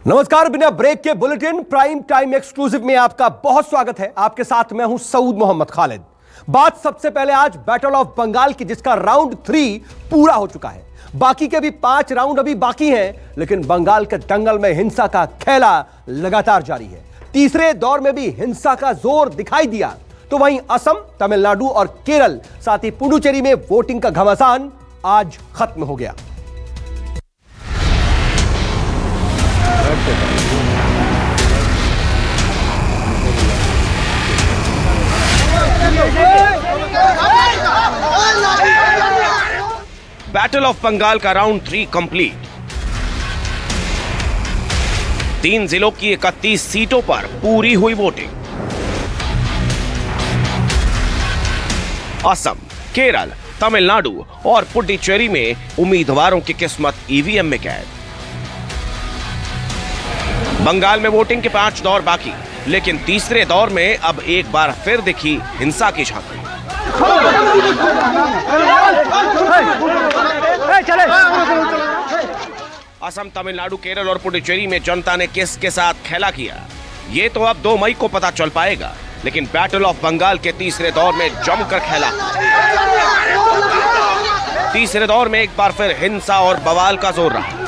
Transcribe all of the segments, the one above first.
नमस्कार। बिना ब्रेक के बुलेटिन प्राइम टाइम एक्सक्लूसिव में आपका बहुत स्वागत है। आपके साथ मैं हूं सऊद मोहम्मद खालिद। बात सबसे पहले आज बैटल ऑफ बंगाल की, जिसका राउंड 3 पूरा हो चुका है। बाकी के भी 5 राउंड अभी बाकी हैं, लेकिन बंगाल के दंगल में हिंसा का खेला लगातार जारी है। तीसरे दौर में भी हिंसा का जोर दिखाई दिया, तो वहीं असम, तमिलनाडु और केरल, साथ ही पुडुचेरी में वोटिंग का घमासान आज खत्म हो गया। बैटल ऑफ बंगाल का राउंड 3 कंप्लीट। 3 जिलों की 31 सीटों पर पूरी हुई वोटिंग। असम, केरल, तमिलनाडु और पुडुचेरी में उम्मीदवारों की किस्मत ईवीएम में कैद। बंगाल में वोटिंग के 5 दौर बाकी, लेकिन तीसरे दौर में अब एक बार फिर दिखी हिंसा की झांकी। असम, तमिलनाडु, केरल और पुडुचेरी में जनता ने किसके साथ खेला किया, ये तो अब 2 मई को पता चल पाएगा। लेकिन बैटल ऑफ बंगाल के तीसरे दौर में जमकर खेला। तीसरे दौर में एक बार फिर हिंसा और बवाल का जोर रहा।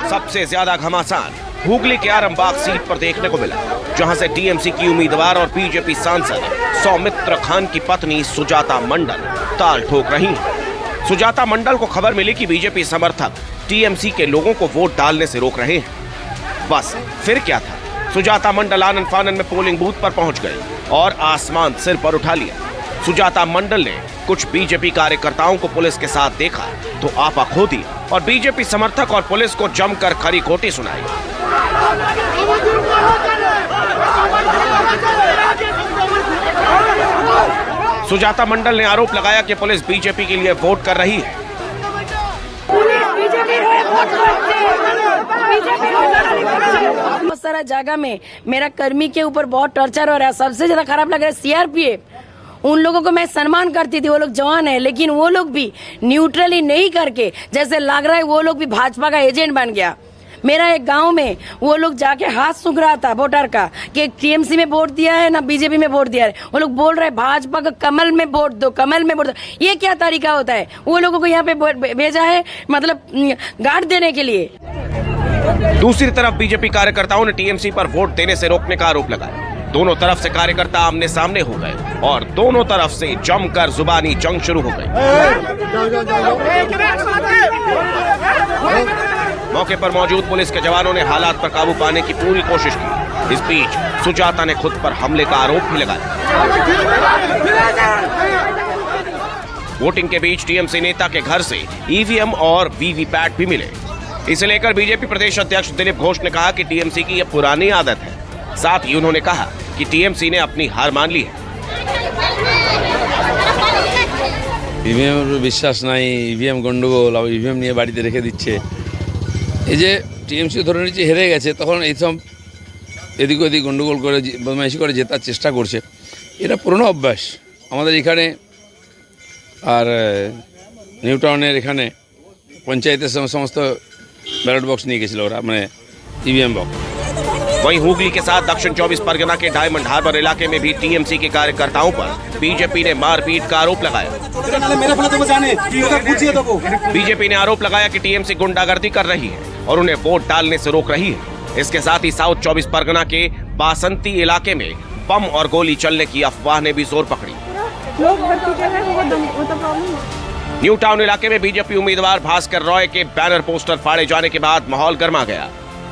सबसे ज्यादा घमासान हुगली के आरामबाग सीट पर देखने को मिला, जहां से टीएमसी की उम्मीदवार और बीजेपी सांसद सौमित्र खान की पत्नी सुजाता मंडल ताल ठोक रही हैं। सुजाता मंडल को खबर मिली कि बीजेपी समर्थक टीएमसी के लोगों को वोट डालने से रोक रहे हैं। बस फिर क्या था, सुजाता मंडल आनन फानन में पोलिंग बूथ पर पहुंच गए और आसमान सिर पर उठा लिया। सुजाता मंडल ने कुछ बीजेपी कार्यकर्ताओं को पुलिस के साथ देखा तो आपा खो दी और बीजेपी समर्थक और पुलिस को जमकर खरी खोटी सुनाई। सुजाता मंडल ने आरोप लगाया कि पुलिस बीजेपी के लिए वोट कर रही है। बहुत सारा जगह में मेरा कर्मी के ऊपर बहुत टॉर्चर हो रहा है। सबसे ज्यादा खराब लग रहा है सीआरपीएफ। उन लोगों को मैं सम्मान करती थी, वो लोग जवान है, लेकिन वो लोग भी न्यूट्रली नहीं करके, जैसे लग रहा है वो लोग भी भाजपा का एजेंट बन गया। मेरा एक गांव में वो लोग जाके हाथ सूख रहा था वोटर का कि टीएमसी में वोट दिया है ना बीजेपी में वोट दिया है। वो लोग बोल रहे हैं भाजपा का कमल में वोट दो, कमल में वोट दो। ये क्या तरीका होता है? वो लोगों को यहाँ पे भेजा है मतलब गार्ड देने के लिए। दूसरी तरफ बीजेपी कार्यकर्ताओं ने टीएमसी पर वोट देने से रोकने का आरोप लगाया। दोनों तरफ से कार्यकर्ता आमने सामने हो गए और दोनों तरफ से जमकर जुबानी जंग शुरू हो गई। मौके पर मौजूद पुलिस के जवानों ने हालात पर काबू पाने की पूरी कोशिश की। इस बीच सुजाता ने खुद पर हमले का आरोप भी लगाया। वोटिंग के बीच टीएमसी नेता के घर से ईवीएम और वीवीपैट भी मिले। इसे लेकर बीजेपी प्रदेश अध्यक्ष दिलीप घोष ने कहा कि टीएमसी की यह पुरानी आदत है। साथ ही उन्होंने कहा कि टीएमसी ने अपनी हार मान ली है। ইভিএম বিশ্বাস নাই, ইভিএম গন্ডগোল, ইভিএম নিয়ে বাড়িতে রেখে দিচ্ছে। এই যে টিএমসি ধরে নিচ্ছে হেরে গেছে, তখন এইসব এদিক ওদিক গন্ডগোল করে বদমাইশি করে জেতার চেষ্টা করছে। এটা পুরনো অভ্যাস আমাদের এখানে। আর নিউ টাউনের এখানে পঞ্চায়েতের সমস্ত ব্যালট বক্স নিয়ে গেছিল ওরা, মানে ইভিএম বক্স। वहीं हुगली के साथ दक्षिण 24 परगना के डायमंड हार्बर इलाके में भी टीएमसी के कार्यकर्ताओं पर बीजेपी ने मारपीट का आरोप लगाया। बीजेपी ने आरोप लगाया कि टीएमसी गुंडागर्दी कर रही है और उन्हें वोट डालने से रोक रही है। इसके साथ ही साउथ 24 परगना के बासंती इलाके में बम और गोली चलने की अफवाह ने भी जोर पकड़ी। न्यू टाउन इलाके में बीजेपी उम्मीदवार भास्कर रॉय के बैनर पोस्टर फाड़े जाने के बाद माहौल गर्मा गया।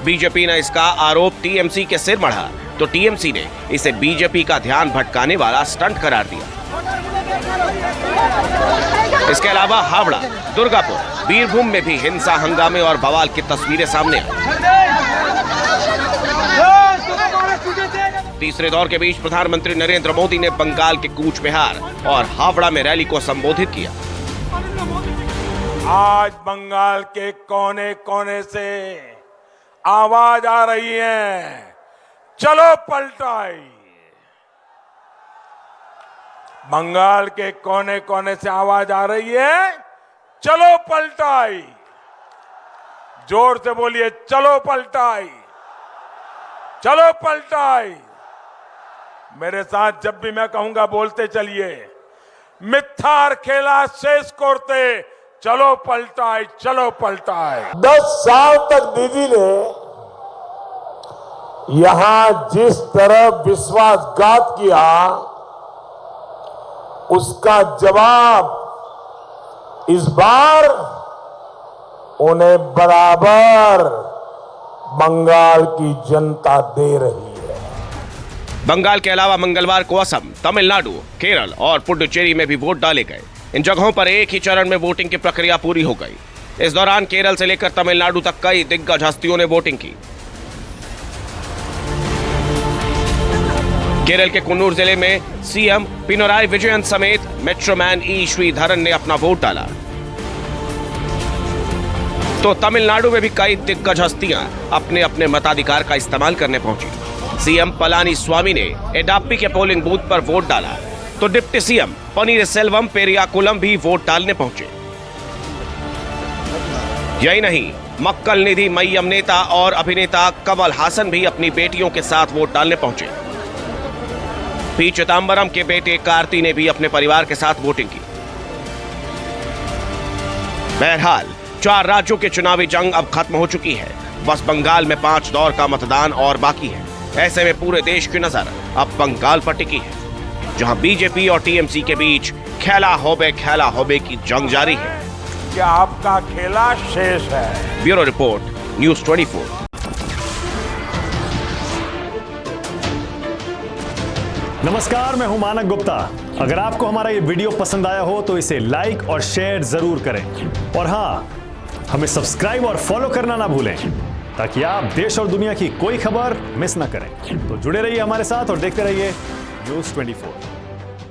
बीजेपी ने इसका आरोप टीएमसी के सिर मढ़ा तो टीएमसी ने इसे बीजेपी का ध्यान भटकाने वाला स्टंट करार दिया। इसके अलावा हावड़ा, दुर्गापुर, बीरभूम में भी हिंसा, हंगामे और बवाल की तस्वीरें सामने आई। तीसरे दौर के बीच प्रधानमंत्री नरेंद्र मोदी ने बंगाल के कूच बिहार और हावड़ा में रैली को संबोधित किया। आज बंगाल के कोने कोने से आवाज आ रही है, चलो पलटाई। बंगाल के कोने कोने से आवाज आ रही है, चलो पलटाई। जोर से बोलिए, चलो पलटाई, चलो पलटाई। मेरे साथ जब भी मैं कहूंगा बोलते चलिए, मिथ्यार खेला शेष कोरते, चलो पलटाई, चलो पलटाई। 10 साल तक दीदी ने यहां जिस तरह विश्वासघात किया, उसका जवाब इस बार उन्हें बराबर बंगाल की जनता दे रही है। बंगाल के अलावा मंगलवार को असम, तमिलनाडु, केरल और पुडुचेरी में भी वोट डाले गए। इन जगहों पर एक ही चरण में वोटिंग की प्रक्रिया पूरी हो गई। इस दौरान केरल से लेकर तमिलनाडु तक कई दिग्गज हस्तियों ने वोटिंग की। केरल के कुन्नूर जिले में सीएम पिनराई विजयन समेत मेट्रोमैन ई श्रीधरन ने अपना वोट डाला। तो तमिलनाडु में भी कई दिग्गज हस्तियां अपने अपने मताधिकार का इस्तेमाल करने पहुंची। सीएम पलानी स्वामी ने एडाप्पी के पोलिंग बूथ पर वोट डाला, तो डिप्टी सीएम पनीरसेल्वम पेरियाकुलम भी वोट डालने पहुंचे। यही नहीं, मक्कल निधि मय्यम नेता और अभिनेता कमल हासन भी अपनी बेटियों के साथ वोट डालने पहुंचे। पी चिदंबरम के बेटे कार्ति ने भी अपने परिवार के साथ वोटिंग की। बहरहाल 4 राज्यों की चुनावी जंग अब खत्म हो चुकी है। बस बंगाल में 5 दौर का मतदान और बाकी है। ऐसे में पूरे देश की नजर अब बंगाल पर टिकी है, जहां बीजेपी और टीएमसी के बीच खेला होबे की जंग जारी है। क्या आपका खेला शेष है? Bureau report, news 24। नमस्कार, मैं हूं मानक गुप्ता। अगर आपको हमारा ये वीडियो पसंद आया हो तो इसे लाइक और शेयर जरूर करें, और हाँ, हमें सब्सक्राइब और फॉलो करना ना भूलें, ताकि आप देश और दुनिया की कोई खबर मिस ना करें। तो जुड़े रहिए हमारे साथ और देखते रहिए न्यूज़ 24।